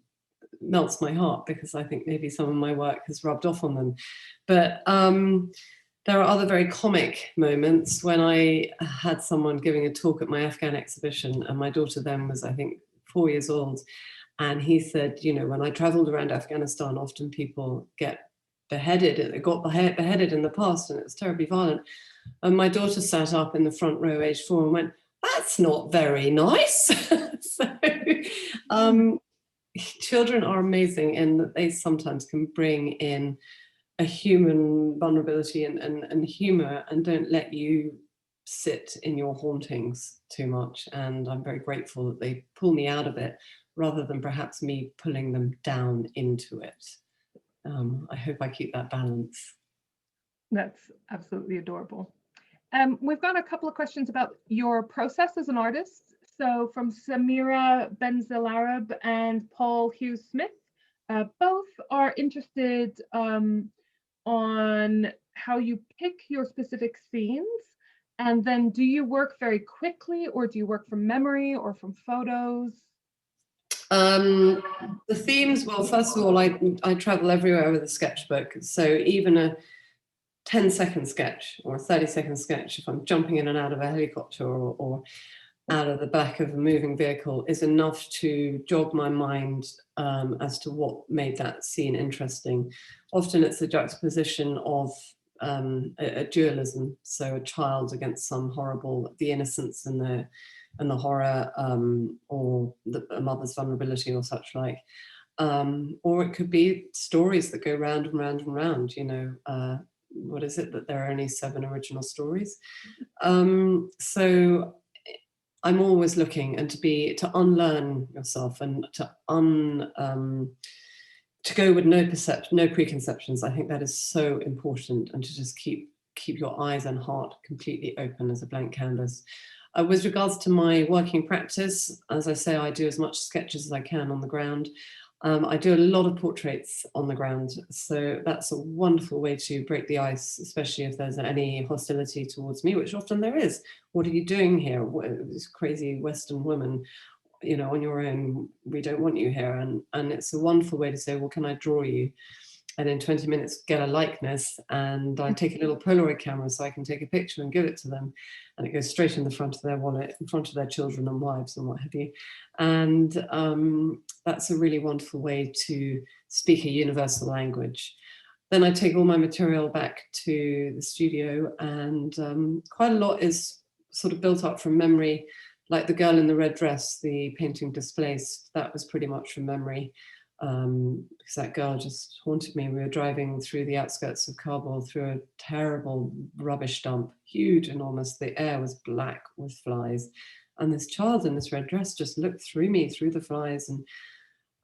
melts my heart, because I think maybe some of my work has rubbed off on them. But there are other very comic moments. When I had someone giving a talk at my Afghan exhibition, and my daughter then was, I think, 4 years old, and he said, you know, when I traveled around Afghanistan, often people get beheaded. They got beheaded in the past, and it was terribly violent. And my daughter sat up in the front row, age 4, and went, "That's not very nice." So children are amazing in that they sometimes can bring in a human vulnerability and humor, and don't let you sit in your hauntings too much. And I'm very grateful that they pull me out of it, rather than perhaps me pulling them down into it. I hope I keep that balance. That's absolutely adorable. We've got a couple of questions about your process as an artist. So from Samira Benzelarab and Paul Hughes Smith, both are interested on how you pick your specific scenes. And then do you work very quickly, or do you work from memory or from photos? The themes, well, first of all, I travel everywhere with a sketchbook. So even a 10-second sketch or a 30-second sketch, if I'm jumping in and out of a helicopter or out of the back of a moving vehicle, is enough to jog my mind as to what made that scene interesting. Often it's a juxtaposition of a dualism, so a child against some horrible, the innocence and the horror, or a mother's vulnerability or such like. Or it could be stories that go round and round and round, you know. What is it, that there are only 7 original stories? So I'm always looking, and to unlearn yourself, and to go with no preconceptions. I think that is so important, and to just keep your eyes and heart completely open as a blank canvas. With regards to my working practice, as I say, I do as much sketches as I can on the ground. I do a lot of portraits on the ground, so that's a wonderful way to break the ice, especially if there's any hostility towards me, which often there is. What are you doing here? This crazy Western woman, you know, on your own, we don't want you here. And it's a wonderful way to say, well, can I draw you? And in 20 minutes get a likeness, and I take a little Polaroid camera so I can take a picture and give it to them, and it goes straight in the front of their wallet, in front of their children and wives and what have you. And that's a really wonderful way to speak a universal language. Then I take all my material back to the studio, and quite a lot is sort of built up from memory, like the girl in the red dress, the painting Displaced, that was pretty much from memory. Because that girl just haunted me. We were driving through the outskirts of Kabul through a terrible rubbish dump, huge, enormous. The air was black with flies. And this child in this red dress just looked through me, through the flies. And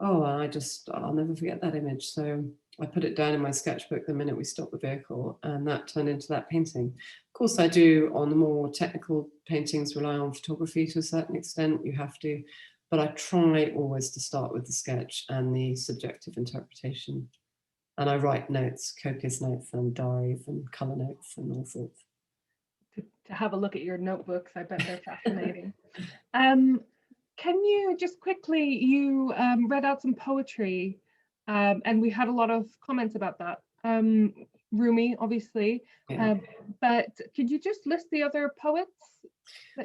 I'll never forget that image. So I put it down in my sketchbook the minute we stopped the vehicle, and that turned into that painting. Of course, I do, on the more technical paintings, rely on photography to a certain extent. You have to. But I try always to start with the sketch and the subjective interpretation. And I write notes, copious notes and diaries and colour notes and all sorts. To have a look at your notebooks, I bet they're fascinating. Can you just quickly, you read out some poetry, and we had a lot of comments about that. Rumi, obviously, Yeah. but could you just list the other poets?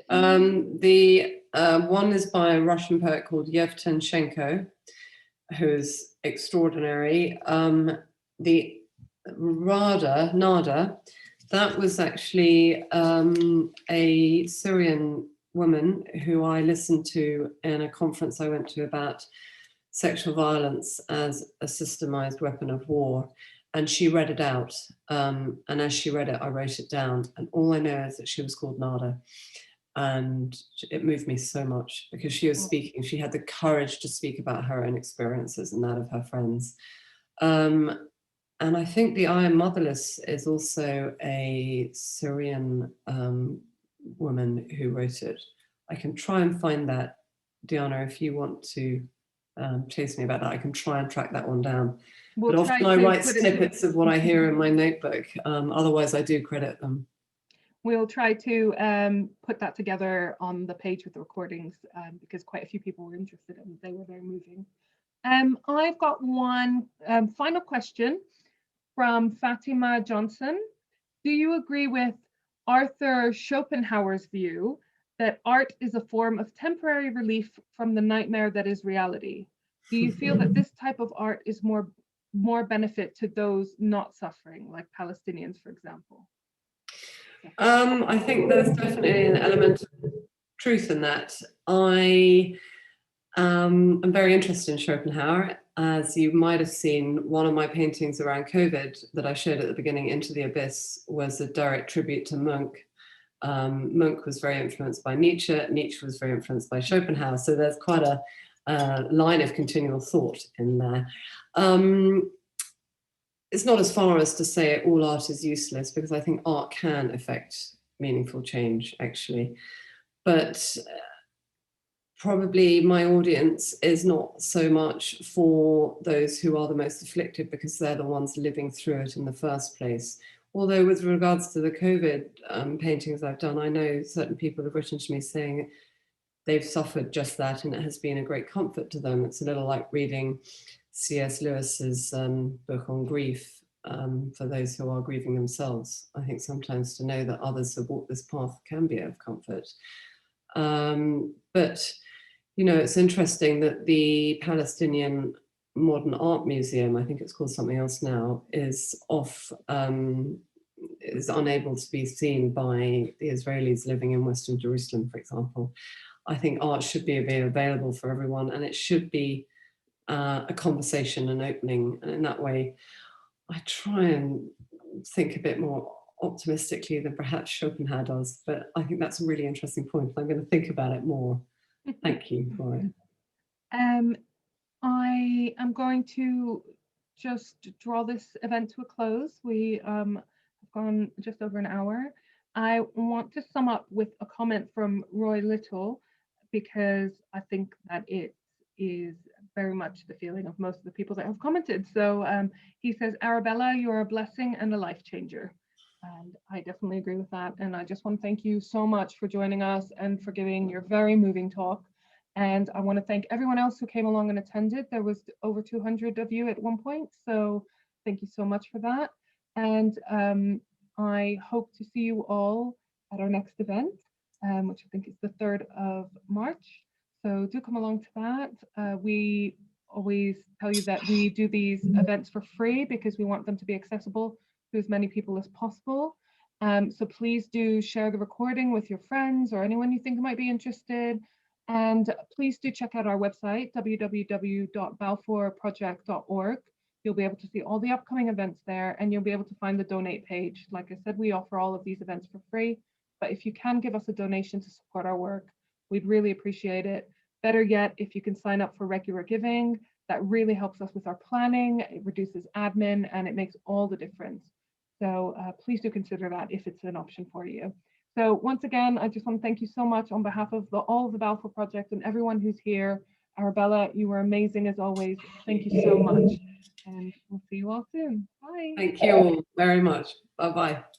The one is by a Russian poet called Yevtushenko, who is extraordinary. The Nada, that was actually a Syrian woman who I listened to in a conference I went to about sexual violence as a systemized weapon of war. And she read it out. And as she read it, I wrote it down. And all I know is that she was called Nada. And it moved me so much because she was speaking. She had the courage to speak about her own experiences and that of her friends. And I think The I Am Motherless is also a Syrian woman who wrote it. I can try and find that, Diana, if you want to chase me about that. I can try and track that one down. But often I write snippets of what I hear in my notebook. Otherwise, I do credit them. We'll try to put that together on the page with the recordings because quite a few people were interested and they were very moving. I've got one final question from Fatima Johnson. Do you agree with Arthur Schopenhauer's view that art is a form of temporary relief from the nightmare that is reality? Do you feel that this type of art is more benefit to those not suffering, like Palestinians, for example? I think there's definitely an element of truth in that. I am very interested in Schopenhauer. As you might have seen, one of my paintings around COVID that I showed at the beginning, Into the Abyss, was a direct tribute to Munch. Munch was very influenced by Nietzsche. Nietzsche was very influenced by Schopenhauer. So there's quite a line of continual thought in there. It's not as far as to say all art is useless, because I think art can affect meaningful change, actually. But probably my audience is not so much for those who are the most afflicted, because they're the ones living through it in the first place. Although with regards to the COVID paintings I've done, I know certain people have written to me saying they've suffered just that, and it has been a great comfort to them. It's a little like reading C.S. Lewis's book on grief for those who are grieving themselves. I think sometimes to know that others have walked this path can be of comfort. But, you know, it's interesting that the Palestinian Modern Art Museum, I think it's called something else now, is unable to be seen by the Israelis living in Western Jerusalem, for example. I think art should be available for everyone, and it should be a conversation and opening. And in that way, I try and think a bit more optimistically than perhaps Schopenhauer does. But I think that's a really interesting point. I'm going to think about it more. Thank you for it. I am going to just draw this event to a close. We have gone just over an hour. I want to sum up with a comment from Roy Little, because I think that it is very much the feeling of most of the people that have commented. So he says, Arabella, you are a blessing and a life changer. And I definitely agree with that. And I just want to thank you so much for joining us and for giving your very moving talk. And I want to thank everyone else who came along and attended. There was over 200 of you at one point, so thank you so much for that. And I hope to see you all at our next event, which I think is the 3rd of March. So do come along to that. We always tell you that we do these events for free because we want them to be accessible to as many people as possible. So please do share the recording with your friends or anyone you think might be interested. And please do check out our website, www.balfourproject.org. You'll be able to see all the upcoming events there, and you'll be able to find the donate page. Like I said, we offer all of these events for free, but if you can give us a donation to support our work, we'd really appreciate it. Better yet, if you can sign up for regular giving, that really helps us with our planning, it reduces admin, and it makes all the difference. So please do consider that if it's an option for you. So once again, I just want to thank you so much on behalf of all of the Balfour Project and everyone who's here. Arabella, you were amazing as always. Thank you so much. And we'll see you all soon. Bye. Thank you all very much. Bye-bye.